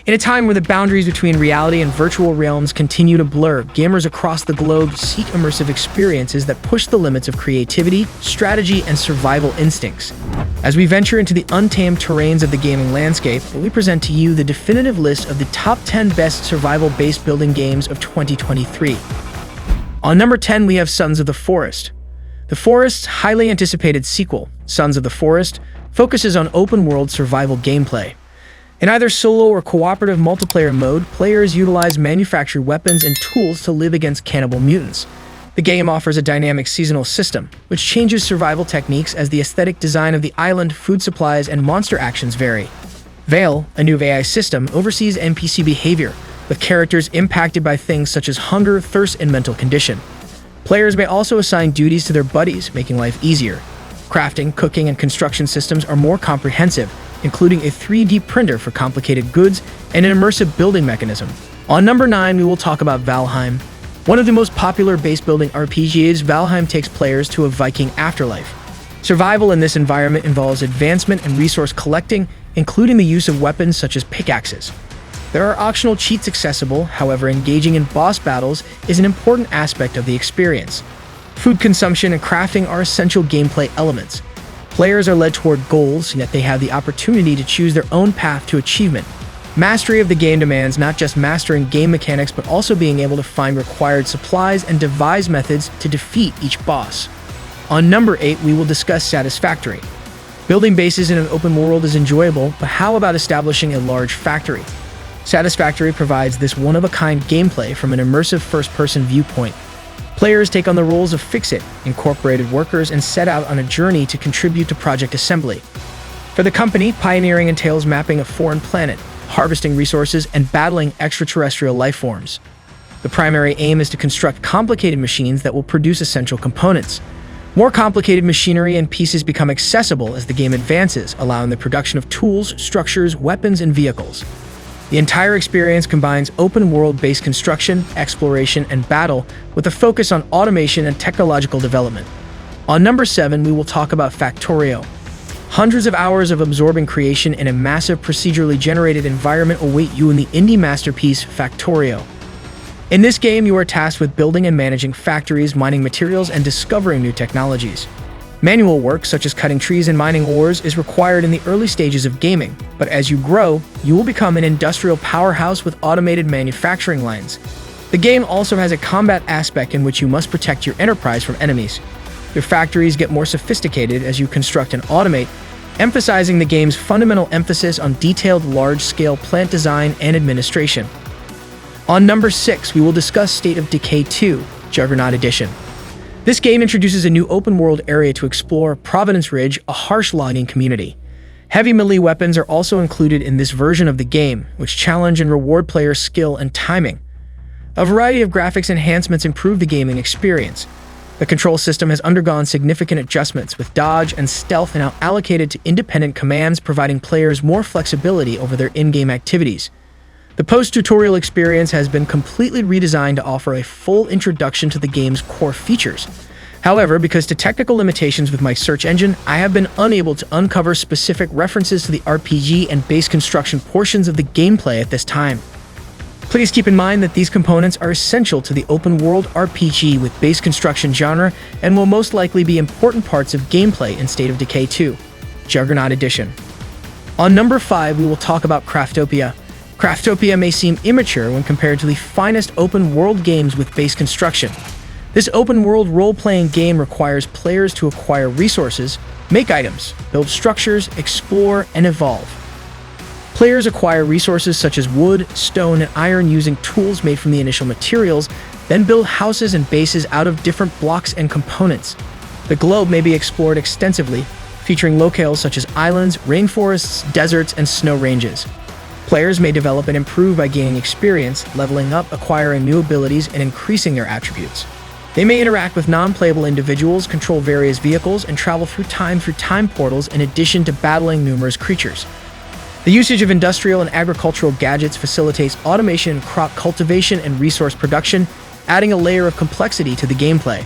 In a time where the boundaries between reality and virtual realms continue to blur, gamers across the globe seek immersive experiences that push the limits of creativity, strategy, and survival instincts. As we venture into the untamed terrains of the gaming landscape, we present to you the definitive list of the top 10 best survival-based building games of 2023. On number 10, we have Sons of the Forest. The Forest's highly anticipated sequel, Sons of the Forest, focuses on open-world survival gameplay. In either solo or cooperative multiplayer mode, players utilize manufactured weapons and tools to live against cannibal mutants. The game offers a dynamic seasonal system, which changes survival techniques as the aesthetic design of the island, food supplies, and monster actions vary. Unveil, a new AI system, oversees NPC behavior, with characters impacted by things such as hunger, thirst, and mental condition. Players may also assign duties to their buddies, making life easier. Crafting, cooking, and construction systems are more comprehensive, including a 3D printer for complicated goods and an immersive building mechanism. On number 9, we will talk about Valheim. One of the most popular base-building RPGs, Valheim takes players to a Viking afterlife. Survival in this environment involves advancement and resource collecting, including the use of weapons such as pickaxes. There are optional cheats accessible, however, engaging in boss battles is an important aspect of the experience. Food consumption and crafting are essential gameplay elements. Players are led toward goals, yet they have the opportunity to choose their own path to achievement. Mastery of the game demands not just mastering game mechanics, but also being able to find required supplies and devise methods to defeat each boss. On number 8, we will discuss Satisfactory. Building bases in an open world is enjoyable, but how about establishing a large factory? Satisfactory provides this one-of-a-kind gameplay from an immersive first-person viewpoint. Players take on the roles of Fix-It, incorporated workers, and set out on a journey to contribute to project assembly. For the company, pioneering entails mapping a foreign planet, harvesting resources, and battling extraterrestrial life forms. The primary aim is to construct complicated machines that will produce essential components. More complicated machinery and pieces become accessible as the game advances, allowing the production of tools, structures, weapons, and vehicles. The entire experience combines open-world-based construction, exploration, and battle with a focus on automation and technological development. On number 7, we will talk about Factorio. Hundreds of hours of absorbing creation in a massive procedurally generated environment await you in the indie masterpiece Factorio. In this game, you are tasked with building and managing factories, mining materials, and discovering new technologies. Manual work, such as cutting trees and mining ores, is required in the early stages of gaming, but as you grow, you will become an industrial powerhouse with automated manufacturing lines. The game also has a combat aspect in which you must protect your enterprise from enemies. Your factories get more sophisticated as you construct and automate, emphasizing the game's fundamental emphasis on detailed large-scale plant design and administration. On number 6, we will discuss State of Decay 2, Juggernaut Edition. This game introduces a new open-world area to explore, Providence Ridge, a harsh logging community. Heavy melee weapons are also included in this version of the game, which challenge and reward players' skill and timing. A variety of graphics enhancements improve the gaming experience. The control system has undergone significant adjustments, with dodge and stealth now allocated to independent commands, providing players more flexibility over their in-game activities. The post-tutorial experience has been completely redesigned to offer a full introduction to the game's core features. However, because of technical limitations with my search engine, I have been unable to uncover specific references to the RPG and base construction portions of the gameplay at this time. Please keep in mind that these components are essential to the open-world RPG with base construction genre and will most likely be important parts of gameplay in State of Decay 2, Juggernaut Edition. On number 5, we will talk about Craftopia. Craftopia may seem immature when compared to the finest open-world games with base construction. This open-world role-playing game requires players to acquire resources, make items, build structures, explore, and evolve. Players acquire resources such as wood, stone, and iron using tools made from the initial materials, then build houses and bases out of different blocks and components. The globe may be explored extensively, featuring locales such as islands, rainforests, deserts, and snow ranges. Players may develop and improve by gaining experience, leveling up, acquiring new abilities, and increasing their attributes. They may interact with non-playable individuals, control various vehicles, and travel through time portals in addition to battling numerous creatures. The usage of industrial and agricultural gadgets facilitates automation in crop cultivation and resource production, adding a layer of complexity to the gameplay.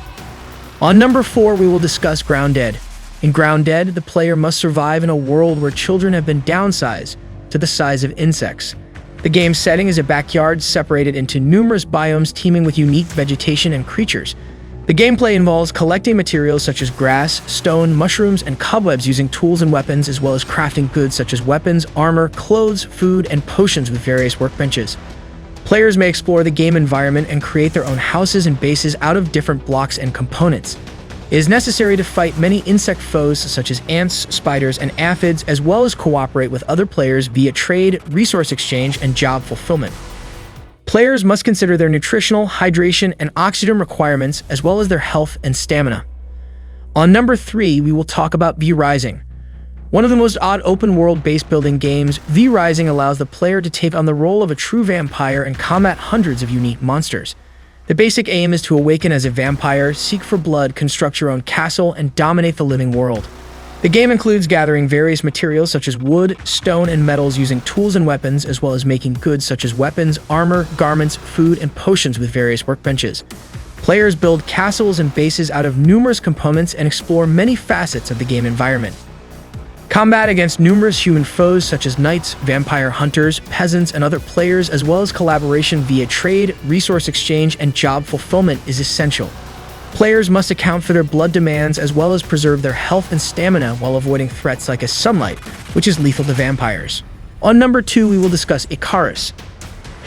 On number 4, we will discuss Grounded. In Grounded, the player must survive in a world where children have been downsized to the size of insects. The game's setting is a backyard separated into numerous biomes teeming with unique vegetation and creatures. The gameplay involves collecting materials such as grass, stone, mushrooms, and cobwebs using tools and weapons, as well as crafting goods such as weapons, armor, clothes, food, and potions with various workbenches. Players may explore the game environment and create their own houses and bases out of different blocks and components. It is necessary to fight many insect foes such as ants, spiders, and aphids, as well as cooperate with other players via trade, resource exchange, and job fulfillment. Players must consider their nutritional, hydration, and oxygen requirements, as well as their health and stamina. On number 3, we will talk about V-Rising. One of the most odd open-world base-building games, V-Rising allows the player to take on the role of a true vampire and combat hundreds of unique monsters. The basic aim is to awaken as a vampire, seek for blood, construct your own castle, and dominate the living world. The game includes gathering various materials such as wood, stone, and metals using tools and weapons, as well as making goods such as weapons, armor, garments, food, and potions with various workbenches. Players build castles and bases out of numerous components and explore many facets of the game environment. Combat against numerous human foes such as knights, vampire hunters, peasants, and other players, as well as collaboration via trade, resource exchange, and job fulfillment is essential. Players must account for their blood demands as well as preserve their health and stamina while avoiding threats like a sunlight, which is lethal to vampires. On number 2, we will discuss Icarus.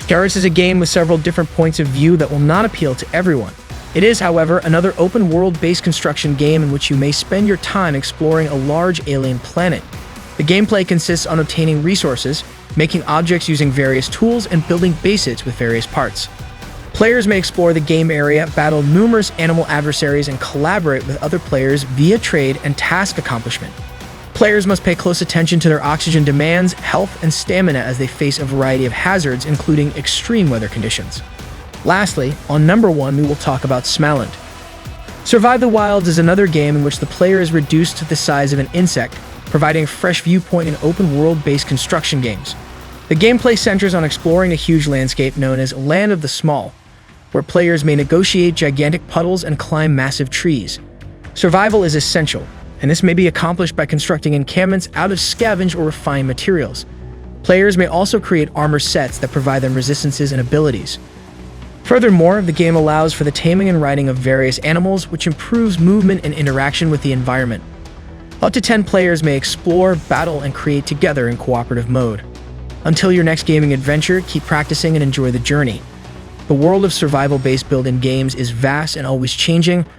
Icarus is a game with several different points of view that will not appeal to everyone. It is, however, another open-world-based construction game in which you may spend your time exploring a large alien planet. The gameplay consists on obtaining resources, making objects using various tools, and building bases with various parts. Players may explore the game area, battle numerous animal adversaries, and collaborate with other players via trade and task accomplishment. Players must pay close attention to their oxygen demands, health, and stamina as they face a variety of hazards, including extreme weather conditions. Lastly, on number 1, we will talk about Smaland. Survive the Wilds is another game in which the player is reduced to the size of an insect, providing a fresh viewpoint in open-world-based construction games. The gameplay centers on exploring a huge landscape known as Land of the Small, where players may negotiate gigantic puddles and climb massive trees. Survival is essential, and this may be accomplished by constructing encampments out of scavenge or refined materials. Players may also create armor sets that provide them resistances and abilities. Furthermore, the game allows for the taming and riding of various animals, which improves movement and interaction with the environment. Up to 10 players may explore, battle, and create together in cooperative mode. Until your next gaming adventure, keep practicing and enjoy the journey. The world of survival-based built-in games is vast and always changing,